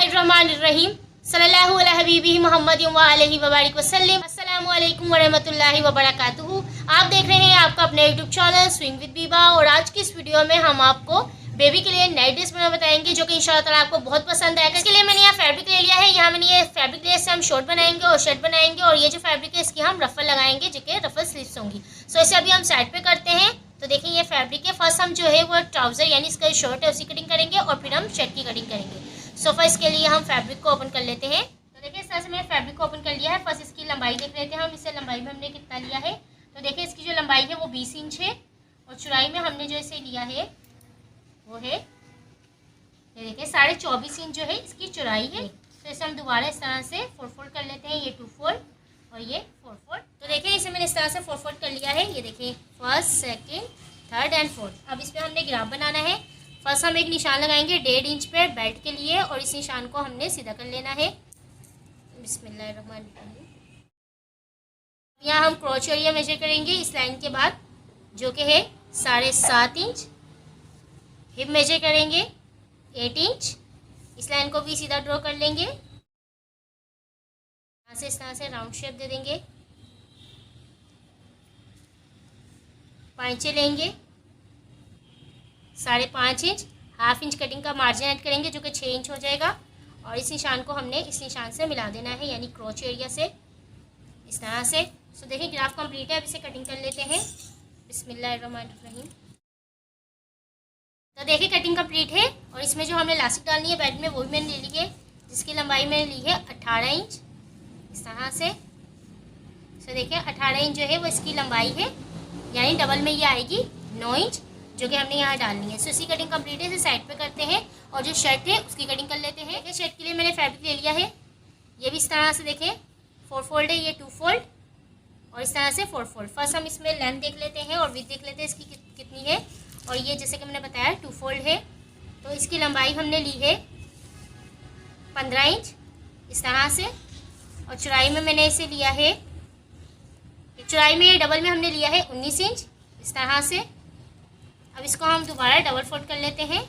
बिस्मिल्लाहिर्रहमानिर्रहीम सल्लल्लाहु अला हबीबिही मुहम्मदिन व अलैहि व बारिक वसल्लम। अस्सलामु अलैकुम व रहमतुल्लाहि व बरकातुहू। आप देख रहे हैं आपका अपना YouTube channel swing with Biba, और आज की इस वीडियो में हम आपको बेबी के लिए नाइट ड्रेस बनाना बताएंगे, जो कि इंशाअल्लाह ताला आपको बहुत पसंद आएगा। इसके लिए मैंने यहाँ फैब्रिक ले लिया है। यहाँ मैंने ये फैब्रिक लेस से हम शॉर्ट बनाएंगे और शर्ट बनाएंगे, और ये जो फैब्रिक है इसकी हम रफल लगाएंगे, जो कि रफल स्लीव्स होंगी। सो इसे अभी हम साइड पे करते हैं। तो देखिए ये फैब्रिक है। फर्स्ट हम जो है वो ट्राउजर यानी इसका शॉर्ट है उसकी कटिंग करेंगे, और फिर हम शर्ट की कटिंग करेंगे। सो फर्स्ट के लिए हम फैब्रिक को ओपन कर लेते हैं। तो देखिए इस तरह से मैंने फैब्रिक को ओपन कर लिया है। फर्स्ट इसकी लंबाई देख लेते हैं हम, इससे लंबाई में हमने कितना लिया है। तो देखिए इसकी जो लंबाई है वो 20 इंच है, और चौड़ाई में हमने जो इसे लिया है वो है ये देखिए 24.5 इंच जो है इसकी चौड़ाई है। तो इसे हम दोबारा इस तरह से 4 फोल्ड कर लेते हैं, ये 2 फोल्ड और ये 4 फोल्ड। तो देखिए इसे मैंने इस तरह से 4 फोल्ड कर लिया है। ये देखिए first, second, third and fourth. अब इसमें हमने ग्राफ बनाना है। फर्स्ट हम एक निशान लगाएंगे 1.5 इंच पे बेल्ट के लिए, और इस निशान को हमने सीधा कर लेना है। बिस्मिल्लाहिर्रहमानिर्रहीम। यहाँ हम क्रॉच एरिया मेजर करेंगे इस लाइन के बाद, जो कि है 7.5 इंच। हिप मेजर करेंगे 8 इंच। इस लाइन को भी सीधा ड्रॉ कर लेंगे। यहाँ से इस तरह से राउंड शेप दे देंगे। पांचे लेंगे 5.5 इंच। हाफ इंच कटिंग का मार्जिन ऐड करेंगे, जो कि 6 इंच हो जाएगा, और इस निशान को हमने इस निशान से मिला देना है, यानी क्रॉच एरिया से इस तरह से। सो देखिए ग्राफ कंप्लीट है। अब इसे कटिंग कर लेते हैं। बिस्मिल्लाहिर्रहमानिर्रहीम। तो देखिए कटिंग कंप्लीट है, और इसमें जो हमें इलास्टिक डालनी है बेल्ट में वो भी मैंने ले ली है, जिसकी लंबाई मैंने ली है 18 इंच इस तरह से। सो देखिए 18 इंच जो है वो इसकी लंबाई है, यानी डबल में ये आएगी 9 इंच, जो कि हमने यहाँ डालनी है। सो इसी कटिंग कंप्लीट है। इसे साइड पे करते हैं, और जो शर्ट है उसकी कटिंग कर लेते हैं। शर्ट के लिए मैंने फैब्रिक ले लिया है। ये भी इस तरह से देखें 4 फोल्ड है, ये 2 फोल्ड, और इस तरह से 4 फोल्ड। फर्स्ट हम इसमें लेंथ देख लेते हैं और विड्थ देख लेते हैं इसकी कितनी है। और ये जैसे कि मैंने बताया 2 फोल्ड है, तो इसकी लंबाई हमने ली है 15 इंच इस तरह से, और चौड़ाई में मैंने इसे लिया है, चौड़ाई में डबल में हमने लिया है 19 इंच इस तरह से। अब इसको हम दोबारा डबल फोल्ड कर लेते हैं।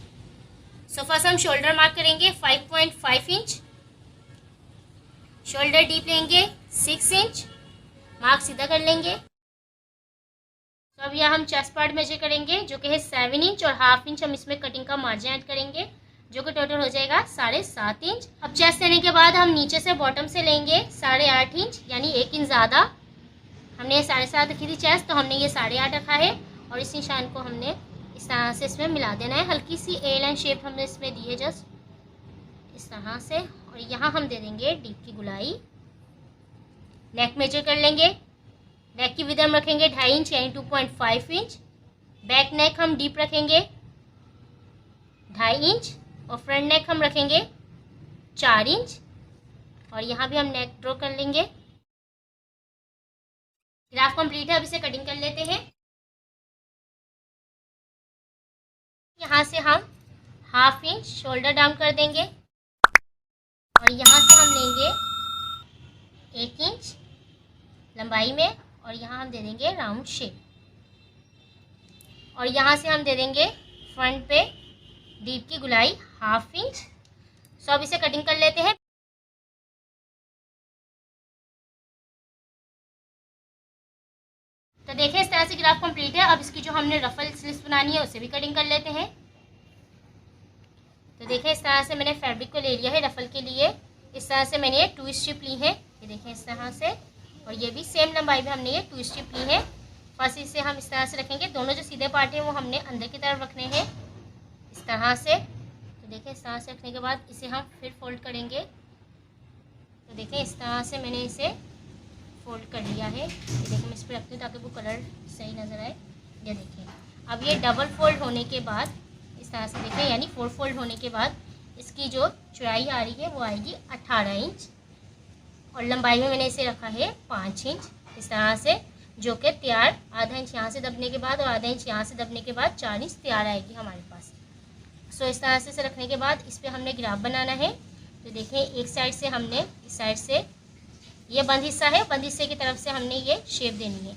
सो फर्स्ट हम शोल्डर मार्क करेंगे 5.5 इंच। शोल्डर डीप लेंगे 6 इंच, मार्क सीधा कर लेंगे। तो अब यहाँ हम चेस्ट पार्ट मेजर करेंगे, जो कि है 7 इंच, और हाफ इंच हम इसमें कटिंग का मार्जिन ऐड करेंगे, जो कि टोटल हो जाएगा 7.5 इंच। अब चेस्ट लेने के बाद हम नीचे से बॉटम से लेंगे 8.5 इंच, यानी 1 इंच ज़्यादा। हमने 7.5 रखी थी चेस्ट, तो हमने ये 8.5 रखा है, और इस निशान को हमने इस तरह से इसमें मिला देना है। हल्की सी ए लाइन शेप हमने इसमें दी है जस्ट इस तरह से, और यहाँ हम दे देंगे डीप की गुलाई। नेक मेजर कर लेंगे। नेक की विड्थ हम रखेंगे 2.5 इंच, यानी 2.5 इंच। बैक नेक हम डीप रखेंगे 2.5 इंच, और फ्रंट नेक हम रखेंगे 4 इंच, और यहाँ भी हम नेक ड्रॉ कर लेंगे। ग्राफ कंप्लीट है। अब इसे कटिंग कर लेते हैं। यहाँ से हम हाफ इंच शोल्डर डाउन कर देंगे, और यहाँ से हम लेंगे 1 इंच लंबाई में, और यहाँ हम दे देंगे राउंड शेप, और यहाँ से हम दे देंगे फ्रंट पे डीप की गुलाई हाफ इंच। सो अब इसे कटिंग कर लेते हैं। तो देखिए इस तरह से ग्राफ कंप्लीट है। अब इसकी जो हमने रफल स्लीव्स बनानी है उसे भी कटिंग कर लेते हैं। तो देखिए इस तरह से मैंने फैब्रिक को ले लिया है रफल के लिए। इस तरह से मैंने ये 2 स्ट्रिप ली है, ये देखिए इस तरह से, और ये भी सेम लंबाई में हमने ये 2 स्ट्रिप ली है। फर्स्ट इसे हम इस तरह से रखेंगे। दोनों जो सीधे पार्ट हैं वो हमने अंदर की तरफ रखने हैं इस तरह से। तो देखिए इस तरह से रखने के बाद इसे हम फिर फोल्ड करेंगे। तो देखिए इस तरह से मैंने इसे फोल्ड कर लिया है। ये देखिए मैं इस पर रखती हूँ ताकि वो कलर सही नज़र आए। ये देखिए अब ये डबल फोल्ड होने के बाद इस तरह से देखिए, यानी 4 फोल्ड होने के बाद इसकी जो चौड़ाई आ रही है वो आएगी 18 इंच, और लंबाई में मैंने इसे रखा है 5 इंच इस तरह से, जो कि तैयार आधा इंच यहाँ से दबने के बाद और आधा इंच यहाँ से दबने के बाद 4 इंच तैयार आएगी हमारे पास। सो इस तरह से इसे रखने के बाद इस पर हमने ग्राफ बनाना है। तो देखिए एक साइड से हमने इस साइड से ये बंद हिस्सा है, बंद हिस्से की तरफ से हमने ये शेप देनी है।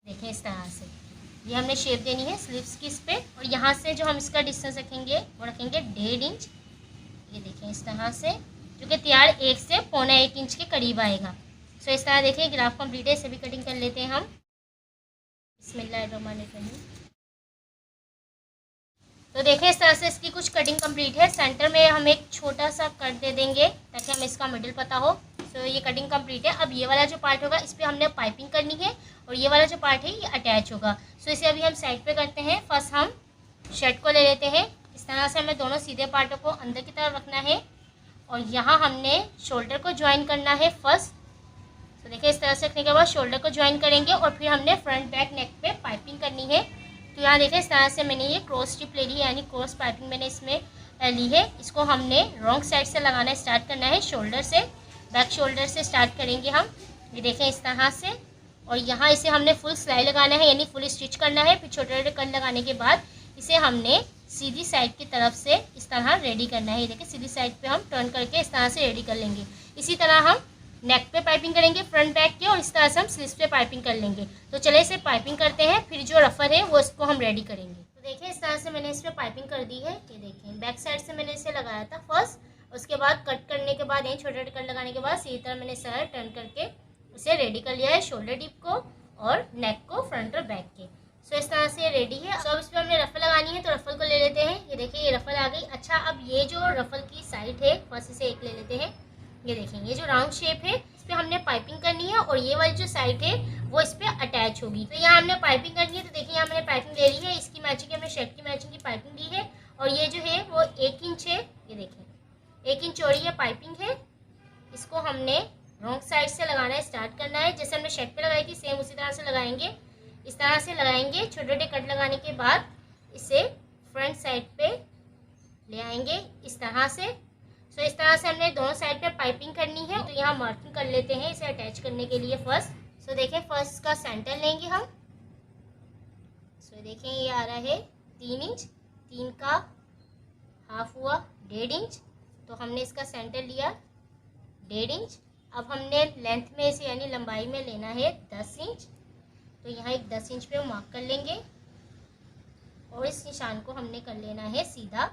देखिए इस तरह से ये हमने शेप देनी है स्लीव्स की इस पे। और यहाँ से जो हम इसका डिस्टेंस रखेंगे वो रखेंगे 1.5 इंच। ये देखें इस तरह से, जो कि तैयार 1 से 1.25 इंच के करीब आएगा। सो इस तरह देखिए ग्राफ कंप्लीट है। इसे भी कटिंग कर लेते हैं हम। बिस्मिल्लाहिर्रहमानिर्रहीम। तो देखें इस तरह से इसकी कुछ कटिंग कंप्लीट है। सेंटर में हम एक छोटा सा कट दे देंगे ताकि हमें इसका मिडिल पता हो। सो ये कटिंग कंप्लीट है। अब ये वाला जो पार्ट होगा इस पर हमने पाइपिंग करनी है और ये वाला जो पार्ट है ये अटैच होगा। सो इसे अभी हम साइड पे करते हैं। फर्स्ट हम शर्ट को ले लेते हैं। इस तरह से हमें दोनों सीधे पार्टों को अंदर की तरफ रखना है और यहाँ हमने शोल्डर को ज्वाइन करना है फर्स्ट। तो देखिए इस तरह से रखने के बाद शोल्डर को ज्वाइन करेंगे और फिर हमने फ्रंट बैक नेक पे पाइपिंग करनी है। तो यहाँ देखिए इस तरह से मैंने ये क्रॉस स्ट्रिप ले ली है, यानी क्रॉस पाइपिंग मैंने इसमें ली है। इसको हमने रॉन्ग साइड से लगाना स्टार्ट करना है, शोल्डर से, बैक शोल्डर से स्टार्ट करेंगे हम। ये देखें इस तरह से। और यहाँ इसे हमने फुल सिलाई लगाना है, यानी फुल स्टिच करना है। फिर छोटे छोटे कट लगाने के बाद इसे हमने सीधी साइड की तरफ से इस तरह रेडी करना है। ये देखिए सीधी साइड पे हम टर्न करके इस तरह से रेडी कर लेंगे। इसी तरह हम नेक पे पाइपिंग करेंगे फ्रंट बैक के, और इस तरह से हम स्लीव्स पे पाइपिंग कर लेंगे। तो चले इसे पाइपिंग करते हैं, फिर जो रफर है वो इसको हम रेडी करेंगे। तो देखिए इस तरह से मैंने इस पर पाइपिंग कर दी है। ये देखें बैक साइड से मैंने इसे लगाया था फर्स्ट, उसके बाद कट करने के बाद यहीं छोटे छोटे कट लगाने के बाद सीधी तरह मैंने इस तरह टर्न करके इसे रेडी कर लिया है, शोल्डर डिप को और नेक को फ्रंट और बैक के। सो इस तरह से ये रेडी है। सो अब इस पर हमने रफल लगानी है, तो रफल को ले लेते हैं। ये देखिए ये रफल आ गई। अच्छा अब ये जो रफल की साइड है फर्स्ट इसे एक ले लेते हैं। ये देखें ये जो राउंड शेप है इस पर हमने पाइपिंग करनी है और ये वाली जो साइड है वो इस पर अटैच होगी। तो यहाँ हमने पाइपिंग करनी है। तो देखिए यहाँ मैंने पाइपिंग ले ली है, इसकी मैचिंग हमने शर्ट की मैचिंग की पाइपिंग दी है। और ये जो है वो 1 इंच है। ये देखें 1 इंच चौड़ी ये पाइपिंग है। इसको हमने रॉन्ग साइड से लगाना स्टार्ट करना है। जैसे हमने शर्ट पे लगाई थी सेम उसी तरह से लगाएंगे। इस तरह से लगाएंगे, छोटे छोटे कट लगाने के बाद इसे फ्रंट साइड पे ले आएंगे इस तरह से। सो इस तरह से हमने दोनों साइड पे पाइपिंग करनी है। तो यहाँ मार्किंग कर लेते हैं इसे अटैच करने के लिए फर्स्ट। सो देखें फर्स्ट का सेंटर लेंगे हम। सो देखें ये आ रहा है 3 इंच, 3 का हाफ हुआ 1.5 इंच। तो हमने इसका सेंटर लिया 1.5 इंच। अब हमने लेंथ में इसे यानी लंबाई में लेना है 10 इंच। तो यहाँ एक 10 इंच पे मार्क कर लेंगे और इस निशान को हमने कर लेना है सीधा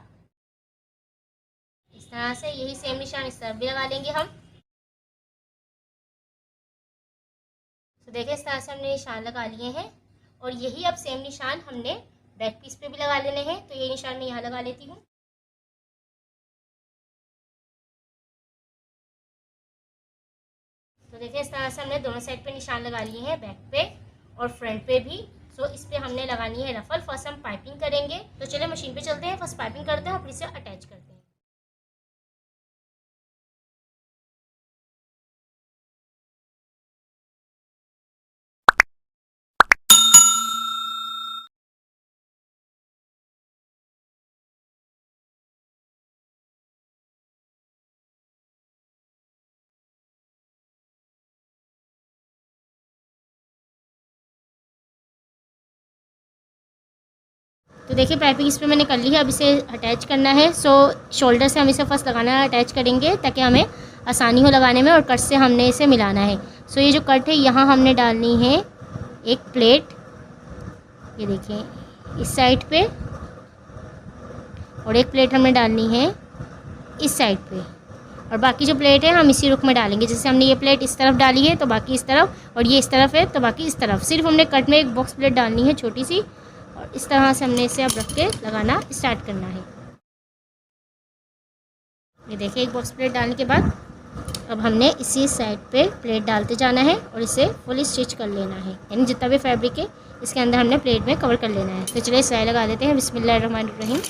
इस तरह से। यही सेम निशान इस तरफ भी लगा लेंगे हम। तो देखिए इस तरह से हमने निशान लगा लिए हैं और यही अब सेम निशान हमने बैक पीस पे भी लगा लेने हैं। तो ये निशान मैं यहाँ लगा लेती हूँ। तो देखिए इस तरह से हमने दोनों साइड पे निशान लगा लिए हैं, बैक पे और फ्रंट पे भी। सो इस पे हमने लगानी है रफल। फर्स्ट हम पाइपिंग करेंगे। तो चलिए मशीन पे चलते हैं, फर्स्ट पाइपिंग करते हैं और फिर इसे अटैच करते हैं। तो देखिए पाइपिंग इस पर मैंने कर ली है। अब इसे अटैच करना है। सो शोल्डर से हम इसे फर्स्ट लगाना अटैच करेंगे ताकि हमें आसानी हो लगाने में, और कट से हमने इसे मिलाना है। सो ये जो कट है यहाँ हमने डालनी है एक प्लेट। ये देखिए इस साइड पे, और एक प्लेट हमने डालनी है इस साइड पे, और बाकी जो प्लेट है हम इसी रुख में डालेंगे। जैसे हमने ये प्लेट इस तरफ डाली है तो बाकी इस तरफ, और ये इस तरफ है तो बाकी इस तरफ। सिर्फ हमने कट में एक बॉक्स प्लेट डालनी है छोटी सी, और इस तरह से हमने इसे अब रख के लगाना स्टार्ट करना है। ये देखिए एक बॉक्स प्लेट डालने के बाद अब हमने इसी साइड पे प्लेट डालते जाना है और इसे फुल स्टिच कर लेना है, यानी जितना भी फैब्रिक है इसके अंदर हमने प्लेट में कवर कर लेना है। तो चलिए सिलाई लगा देते हैं। बिस्मिल्लाहिर्रहमानिर्रहीम।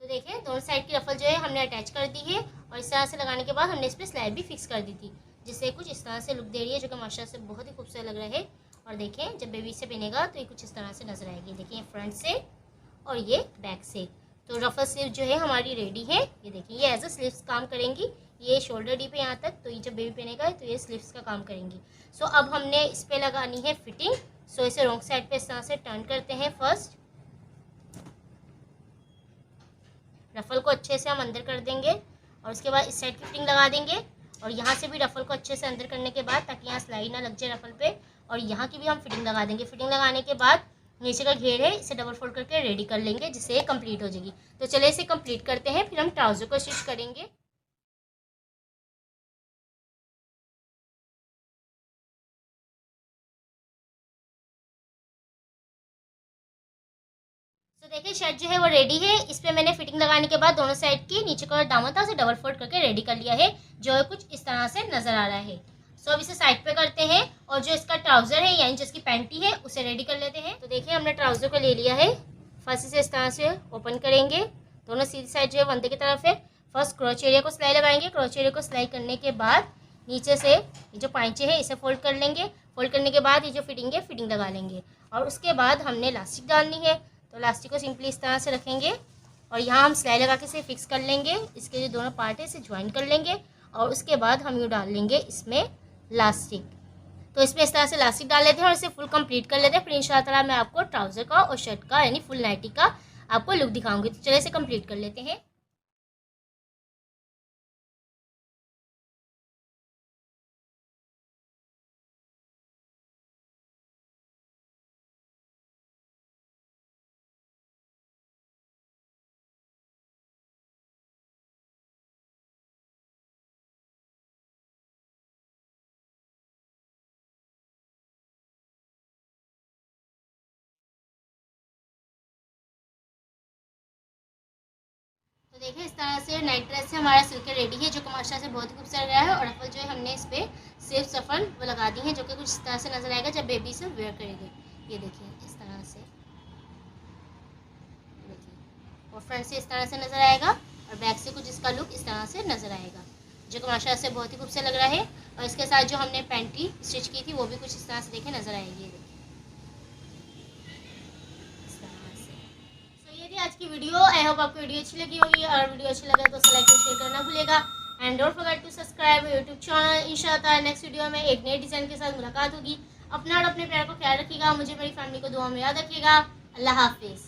तो देखिए दोनों साइड की रफल जो है हमने अटैच कर दी है, और इस तरह से लगाने के बाद हमने इस पर सिलाई भी फिक्स कर दी थी, जिससे कुछ इस तरह से लुक दे रही है, जो कि माशाल्लाह से बहुत ही खूबसूरत लग रहा है। और देखें जब बेबी से पहनेगा तो ये कुछ इस तरह से नजर आएगी। देखिए फ्रंट से और ये बैक से। तो रफल स्लीव जो है हमारी रेडी है। ये देखिए ये एज अ स्लीव्स काम करेंगी, ये शोल्डर डीप है यहाँ तक, तो ये जब बेबी पहनेगा तो ये स्लीव्स का काम करेंगी। सो अब हमने इस पे लगानी है फिटिंग। सो इसे रॉन्ग साइड पे इस तरह से टर्न करते हैं। फर्स्ट रफल को अच्छे से हम अंदर कर देंगे और उसके बाद इस साइड की फिटिंग लगा देंगे और यहाँ से भी रफल को अच्छे से अंदर करने के बाद, ताकि यहाँ सिलाई ना लग जाए रफल पे, और यहाँ की भी हम फिटिंग लगा देंगे। फिटिंग लगाने के बाद नीचे का घेर है इसे डबल फोल्ड करके रेडी कर लेंगे, जिससे ये कंप्लीट हो जाएगी। तो चलिए इसे कंप्लीट करते हैं, फिर हम ट्राउजर को स्टिच करेंगे। तो देखिए शर्ट जो है वो रेडी है। इस पे मैंने फिटिंग लगाने के बाद दोनों साइड की नीचे का दामन था उसे डबल फोल्ड करके रेडी कर लिया है, जो है कुछ इस तरह से नजर आ रहा है। सो अब इसे साइड पे करते हैं और जो इसका ट्राउजर है यानी जिसकी पैंटी है उसे रेडी कर लेते हैं। तो देखिए हमने ट्राउजर को ले लिया है। फर्स्ट इसे इस तरह से ओपन करेंगे, दोनों सीधी साइड जो है बंदे की तरफ है। फर्स्ट क्रॉच एरिया को सिलाई लगाएंगे। क्रॉच एरिया को सिलाई करने के बाद नीचे से ये जो पाइंचे है इसे फोल्ड कर लेंगे। फोल्ड करने के बाद ये जो फिटिंग है फिटिंग लगा लेंगे और उसके बाद हमने इलास्टिक डालनी है। तो इलास्टिक को सिंपली इस तरह से रखेंगे और यहाँ हम सिलाई लगा के इसे फिक्स कर लेंगे। इसके जो दोनों पार्ट है इसे ज्वाइन कर लेंगे और उसके बाद हम यूँ डाल लेंगे इसमें इलास्टिक। तो इसमें इस तरह से इलास्टिक डाल लेते हैं और इसे फुल कंप्लीट कर लेते हैं। फिर इंशाल्लाह ताला मैं आपको ट्राउजर का और शर्ट का यानी फुल नाइटी का आपको लुक दिखाऊंगी। तो चलिए इसे कंप्लीट कर लेते हैं। तो देखिए इस तरह से नाइट ड्रेस से हमारा सिल्क रेडी है, जो कि माशाल्लाह से बहुत ही खूबसूरत रहा है। और रफल जो है हमने इस पर सिर्फ सफल वो लगा दी है, जो कि कुछ इस तरह से नजर आएगा जब बेबी से वेयर करेंगे। ये देखिए इस तरह से, देखिए और फ्रंट से इस तरह से नजर आएगा और बैक से कुछ इसका लुक इस तरह से नजर आएगा, जो कि माशाल्लाह से बहुत ही खूबसूरत लग रहा है। और इसके साथ जो हमने पैंटी स्टिच की थी वो भी कुछ इस तरह से देखे नजर आएगी। आज की वीडियो आई होप आपको वीडियो अच्छी लगी होगी, और वीडियो अच्छी लगे तो लाइक और शेयर करना भूलेगा। And don't forget to subscribe YouTube channel. इंशाल्लाह नेक्स्ट वीडियो में एक नए डिज़ाइन के साथ मुलाकात होगी। अपना और अपने प्यार को ख्याल रखिएगा, मुझे मेरी फैमिली को दुआ में याद रखिएगा। अल्लाह हाफिज़।